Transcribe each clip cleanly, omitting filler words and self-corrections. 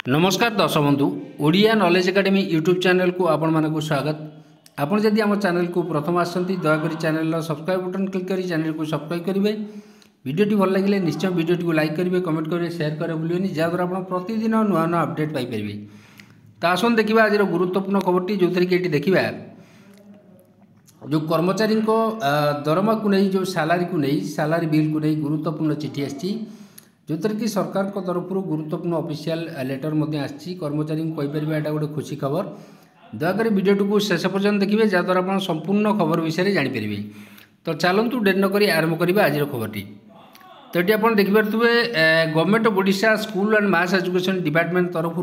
नमस्कार दर्शक बंधु Odia knowledge academy YouTube channel को आपण मानक स्वागत। आपण जदि आम चैनल को प्रथम आसती दयाकोरी चैनल सब्सक्राइब बटन क्लिक कर चैनल को सब्सक्राइब करेंगे। वीडियोटी भल लगे निश्चय वीडियोटी को लाइक करेंगे, कमेंट करेंगे, शेयर करें भूलें जहाँद्वारा आप प्रतिदिन नुआ नुआ अपडेट पाइपर। तो आसन देखा आज गुरुत्वपूर्ण खबरटी जो थी कि देखा जो कर्मचारी दरमा को नहीं जो सालारी को नहीं सालारी बिल को नहीं गुरुत्वपूर्ण चिठी आसी जो थी कि सरकार को तरफ गुरुत्वपूर्ण ऑफिशियल लेटर आसी कर्मचारी को कहीपर यहाँ गोटे खुशी खबर। दयाकोरी वीडियो को शेष पर्यटन देखिए जहाँद्वारा आप संपूर्ण खबर विषय जानीपर। तो चलतु डेरी नक आरंभ करवा आज खबरटी। तो ये आप देखिपे government of Odisha school and mass education department तरफ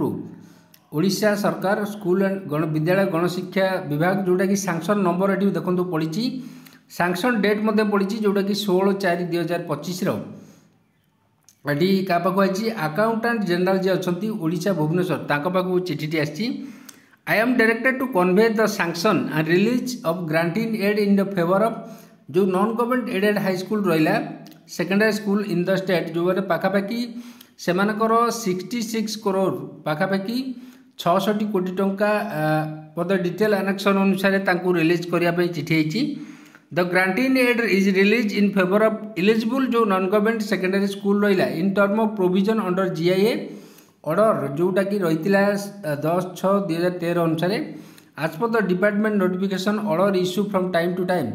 ओडिशा सरकार स्कूल एंड विद्यालय गणशिक्षा विभाग जोटा कि सांक्शन नंबर ये देखो पड़ी सांक्शन डेट पड़ी जोटा कि 16/4/2025 ये क्या पाक आई अकाउंटेंट जनरल जी अच्छा ओडिशा भुवनेश्वर पाक चिठी आसी I am directed to convey the sanction and release of granting aid in the favour of जो non government aided high school रहा secondary school in the state जो पाखापाखि से 66 करोड़ पाखापाखि 66 कोटी टंका पद डिटेल एनेक्शन अनुसार रिलीज करने चिठी। The granting aid is release in favour of eligible जो नॉन गवर्नमेंट सेकेंडरी स्कूल रहा in term of provision under GIA order जोटा कि रही 10/6/2013 अनुसार आज पर the department notification order issue from time to time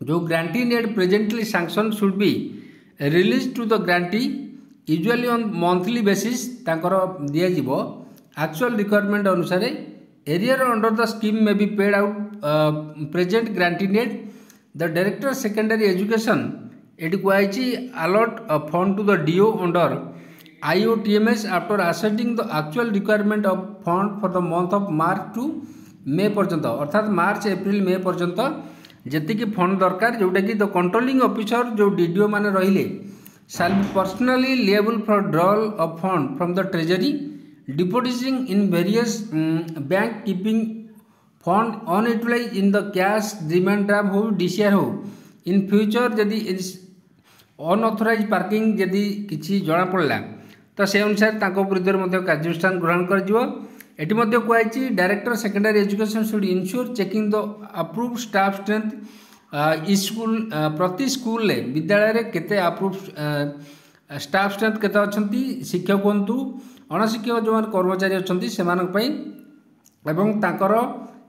जो granting aid presently sanction should be release to the grantee usually on monthly basis दिज्व actual requirement अनुसार arrear under the scheme may be paid out present granting aid the director secondary education ये कहुई allot fund to the DO under IOTMS after asserting the actual requirement of fund for the month of March to May पर्यंत अर्थात March April May पर्यंत जी fund दरकार जोटा कि the controlling officer जो DDO माने रहिले shall be personally liable for ड्रॉल of fund from the treasury depositing in various bank keeping fund unutilized in the cash demand draft हो DCR हो in future यदि अनऑथराइज पार्किंग यदि किसी जना पड़ा तो से अनुसार विरुद्ध कार्यानुष्ठान ग्रहण करुई। Director secondary education should ensure checking the approve staff strength school प्रति स्कूल विद्यालय केते अप्रूव स्टाफ स्ट्रेंथ केते अच्छी शिक्षक हूँ अणशिक्षक जो कर्मचारी अच्छा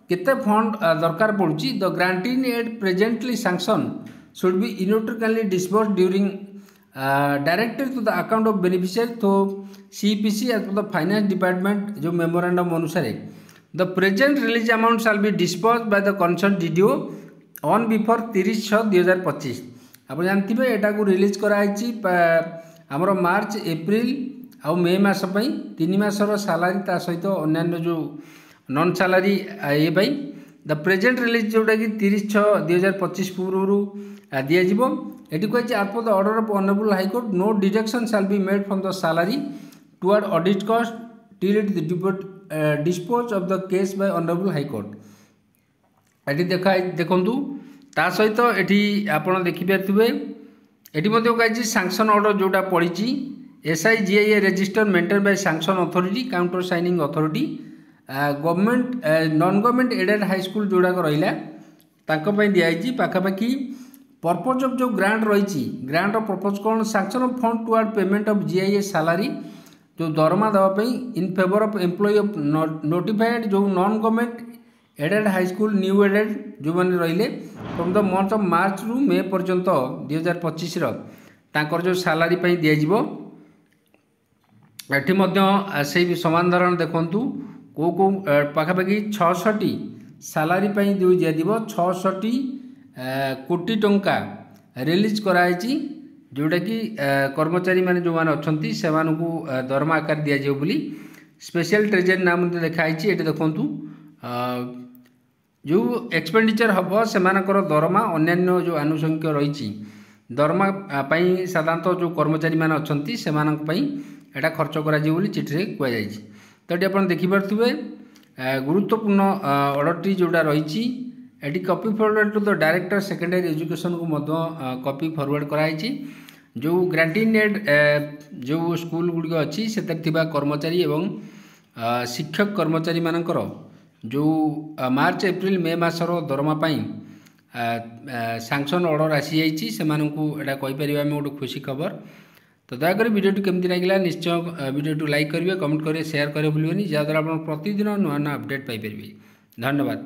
केते फंड दरकार पड़ुची। The granting aid presently sanction should be electronically disbursed during directed to the account of beneficiary तो CPC as per the finance department जो memorandum अनुसार the present release amount shall be disbursed by the concerned DDO on before 30/6/2025 आप जानते हैं एटा को release कराई आमर March April आउ मे मास 3 मासर सालारी ता सहित अन्य जो नॉन सालारी ये द प्रेजेंट रिलीज जोटा कि 30/6/2025 पूर्व दिज्व ये कही आज पर the order of honourable high court no deduction shall be made from the salary toward audit cost till it dispose of the case by honourable high court ये देखु ता सहित ये आप देखिपे ये कही सैंक्शन ऑर्डर जोटा पड़ी SIGIA register maintain by sanction authority counter signing authority government non government aided high school जोड़ाक रही दिखाई पाखापाखि पर्पज ऑफ जो ग्रांट रही ग्रांट पर्पज कौन sanction of fund toward payment of GIA salary जो दरमा देवाई in favour of employ of notified जो non government aided high school new aided जो मैंने रहिले from the month of March रु मे पर्यंत 2025 जो सैलरी दिज्व ये समान धारण देखूँ को पाखापाखि 66 सैलरी दिज्व 66 कोटी टंका रिलीज कराई जोटा कि कर्मचारी माने जो माने अच्छी से दरमा आकार दिज्व बोली स्पेशल ट्रेजरी नाम लिखाई ये देखूँ जो एक्सपेंडिचर हम से दरमा अन्य जो आनुषंगिक रही दरमा साधारणतः जो कर्मचारी माने अच्छी से यहाँ खर्च कर चिठी कहुई। तो ये आप देखिपे गुरुत्वपूर्ण ऑर्डरटी जोड़ा रही copy forward to the director secondary education को कॉपी फॉरवर्ड कराई जो ग्रांटिनेड जो स्कूल गुड़िक अच्छी से कर्मचारी एवं शिक्षक कर्मचारी मानकर जो मार्च एप्रिल मे मासर दरमा सांक्शन ऑर्डर आसी जाइए से कहीपर गोटे खुशी खबर। तो दयाकोरी वीडियो केमती लगे निश्चय वीडियो लाइक करेंगे, कमेंट करेंगे, शेयर करेंगे भूलें जहाँद्वारा आप प्रतिदिन नुआ नुआ अपडेट पाइपर। धन्यवाद।